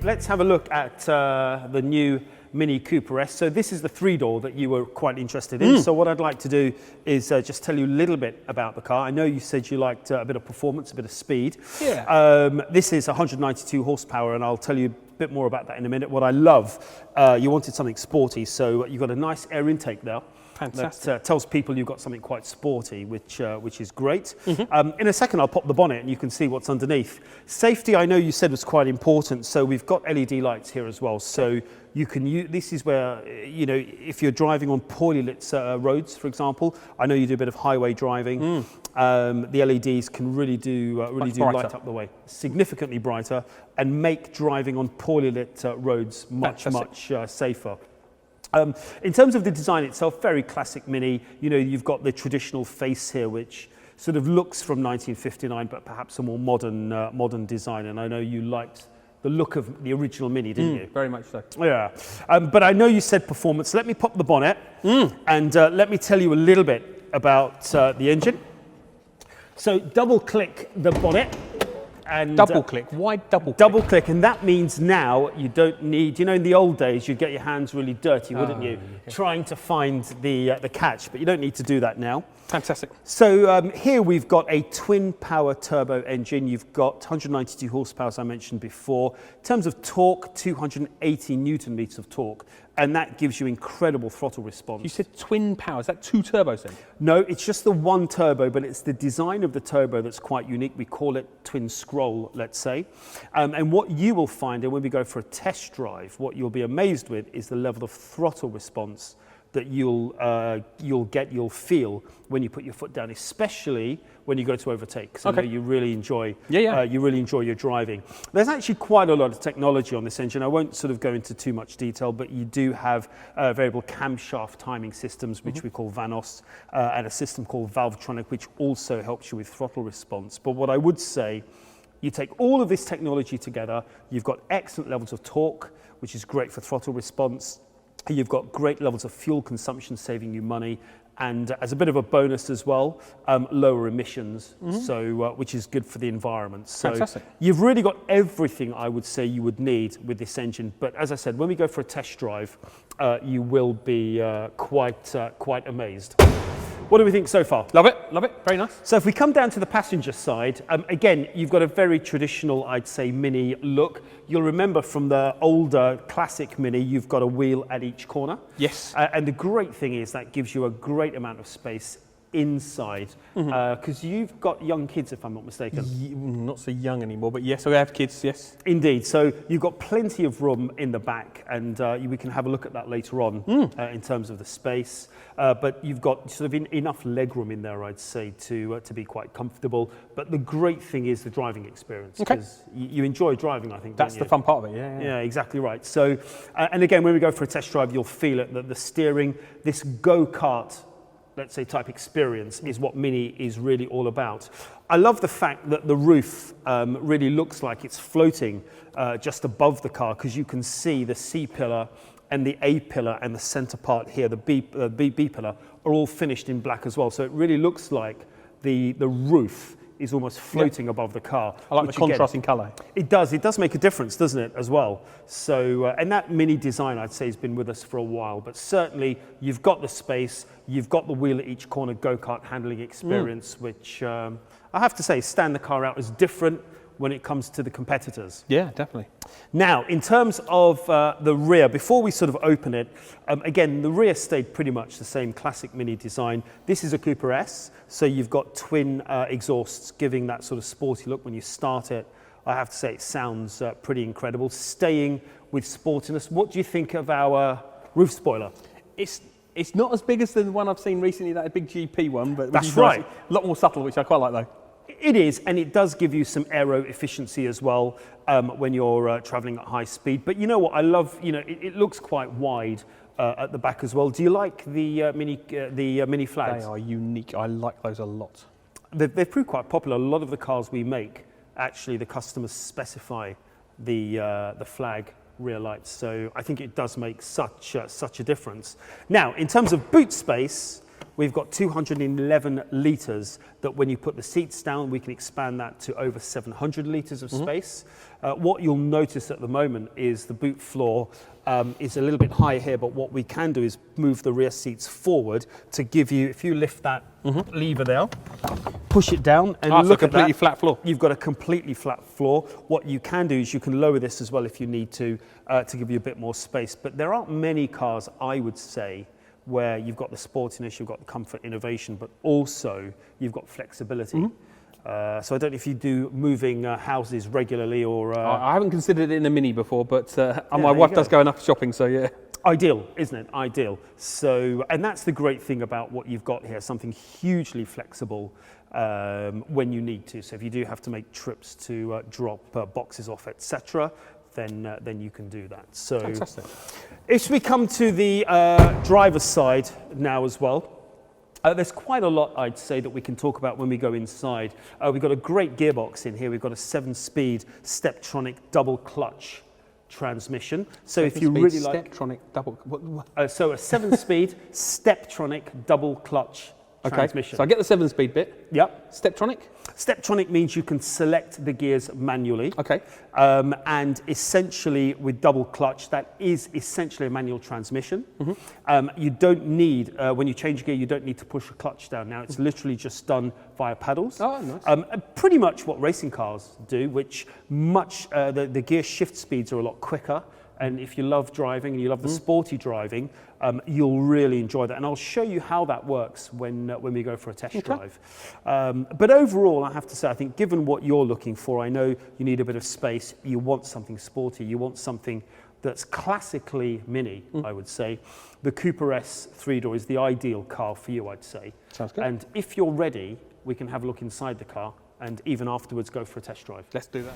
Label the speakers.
Speaker 1: let's have a look at the new Mini Cooper S. So this is the 3-door that you were quite interested in. So what I'd like to do is just tell you a little bit about the car. I know you said you liked a bit of performance, a bit of speed.
Speaker 2: Yeah.
Speaker 1: This is 192 horsepower, and I'll tell you a bit more about that in a minute. What I love, you wanted something sporty, so you've got a nice air intake there.
Speaker 2: Fantastic.
Speaker 1: That tells people you've got something quite sporty, which is great. In a second, I'll pop the bonnet and you can see what's underneath. Safety, I know you said was quite important, so we've got LED lights here as well. So you can use, this is where, you know, if you're driving on poorly lit roads, for example, I know you do a bit of highway driving, the LEDs can really do light up the way, significantly brighter, and make driving on poorly lit roads much safer. In terms of the design itself, very classic Mini. You know, you've got the traditional face here, which sort of looks from 1959, but perhaps a more modern design. And I know you liked the look of the original Mini, didn't you?
Speaker 2: Very much so.
Speaker 1: Yeah. But I know you said performance. Let me pop the bonnet and let me tell you a little bit about the engine. So double click the bonnet. And
Speaker 2: double click. Why double click?
Speaker 1: Double click, and that means now you don't need, you know, in the old days you'd get your hands really dirty, wouldn't you? Yeah. Trying to find the catch, but you don't need to do that now.
Speaker 2: Fantastic. So
Speaker 1: here we've got a twin power turbo engine. You've got 192 horsepower, as I mentioned before. In terms of torque, 280 Newton meters of torque, and that gives you incredible throttle response.
Speaker 2: You said twin power, is that 2 turbos then?
Speaker 1: No, it's just the one turbo, but it's the design of the turbo that's quite unique. We call it twin scroll, let's say. And what you will find, and when we go for a test drive, what you'll be amazed with is the level of throttle response that you'll feel when you put your foot down, especially when you go to overtake. So I know you really enjoy you really enjoy your driving. There's actually quite a lot of technology on this engine. I won't sort of go into too much detail, but you do have variable camshaft timing systems, which we call Vanos, and a system called Valvetronic, which also helps you with throttle response. But what I would say, you take all of this technology together, you've got excellent levels of torque, which is great for throttle response. You've got great levels of fuel consumption, saving you money, and as a bit of a bonus as well, lower emissions, so which is good for the environment. So
Speaker 2: fantastic.
Speaker 1: You've really got everything I would say you would need with this engine. But as I said, when we go for a test drive, you will be quite amazed. What do we think so far?
Speaker 2: Love it, very nice.
Speaker 1: So if we come down to the passenger side, again, you've got a very traditional, I'd say, Mini look. You'll remember from the older classic Mini, you've got a wheel at each corner.
Speaker 2: Yes.
Speaker 1: And the great thing is that gives you a great amount of space inside, because you've got young kids, if I'm not mistaken.
Speaker 2: Not so young anymore, but yes, I have kids, yes.
Speaker 1: Indeed, so you've got plenty of room in the back, and we can have a look at that later on in terms of the space. But you've got sort of enough legroom in there, I'd say, to be quite comfortable. But the great thing is the driving experience, because you enjoy driving, I think.
Speaker 2: That's the fun part of it, yeah.
Speaker 1: Yeah, exactly right. So, and again, when we go for a test drive, you'll feel it, that the steering, this go-kart, let's say, type experience is what Mini is really all about. I love the fact that the roof really looks like it's floating just above the car, because you can see the C-pillar and the A-pillar and the center part here, the B pillar, are all finished in black as well. So it really looks like the roof is almost floating above the car.
Speaker 2: I like the contrast in colour.
Speaker 1: It does make a difference, doesn't it, as well? So, and that Mini design, I'd say, has been with us for a while, but certainly you've got the space, you've got the wheel at each corner go-kart handling experience, which I have to say, stand the car out as different when it comes to the competitors.
Speaker 2: Yeah, definitely.
Speaker 1: Now, in terms of the rear, before we sort of open it, again, the rear stayed pretty much the same classic Mini design. This is a Cooper S, so you've got twin exhausts giving that sort of sporty look when you start it. I have to say, it sounds pretty incredible. Staying with sportiness, what do you think of our roof spoiler?
Speaker 2: It's not as big as the one I've seen recently, that big GP one, but
Speaker 1: that's right.
Speaker 2: A lot more subtle, which I quite like though.
Speaker 1: It is, and it does give you some aero efficiency as well when you're traveling at high speed. But you know what I love? You know, it looks quite wide at the back as well. Do you like the mini flags?
Speaker 2: They are unique. I like those a lot.
Speaker 1: They've proved quite popular. A lot of the cars we make, actually, the customers specify the flag rear lights. So I think it does make such a difference. Now, in terms of boot space, We've got 211 litres that when you put the seats down, we can expand that to over 700 litres of space. What you'll notice at the moment is the boot floor is a little bit higher here, but what we can do is move the rear seats forward to give you, if you lift that lever there, push it down and look at that.
Speaker 2: Completely flat floor.
Speaker 1: You've got a completely flat floor. What you can do is you can lower this as well if you need to give you a bit more space. But there aren't many cars, I would say, where you've got the sportiness, you've got the comfort, innovation, but also you've got flexibility. So I don't know if you do moving houses regularly or...
Speaker 2: I haven't considered it in a Mini before, but my
Speaker 1: there
Speaker 2: wife
Speaker 1: you
Speaker 2: does
Speaker 1: go.
Speaker 2: go enough shopping, so yeah.
Speaker 1: Ideal, isn't it? Ideal. So, and that's the great thing about what you've got here, something hugely flexible when you need to. So if you do have to make trips to drop boxes off, etc., then you can do that. So
Speaker 2: Fantastic.
Speaker 1: if we come to the driver's side now as well, there's quite a lot, I'd say, that we can talk about when we go inside. We've got a great gearbox in here. We've got a 7-speed Steptronic double clutch transmission. So if you really like...
Speaker 2: Steptronic double...
Speaker 1: so a 7-speed Steptronic double clutch transmission.
Speaker 2: So I get the 7-speed bit.
Speaker 1: Yep.
Speaker 2: Steptronic?
Speaker 1: Steptronic means you can select the gears manually.
Speaker 2: Okay.
Speaker 1: And essentially with double clutch, that is essentially a manual transmission. You don't need, when you change gear, you don't need to push a clutch down. Now it's literally just done via paddles.
Speaker 2: Oh, nice.
Speaker 1: Pretty much what racing cars do, which the gear shift speeds are a lot quicker. And if you love driving and you love the sporty driving, you'll really enjoy that. And I'll show you how that works when we go for a test drive. But overall, I have to say, I think given what you're looking for, I know you need a bit of space. You want something sporty. You want something that's classically Mini, I would say. The Cooper S 3-door is the ideal car for you, I'd say.
Speaker 2: Sounds good.
Speaker 1: And if you're ready, we can have a look inside the car and even afterwards go for a test drive.
Speaker 2: Let's do that.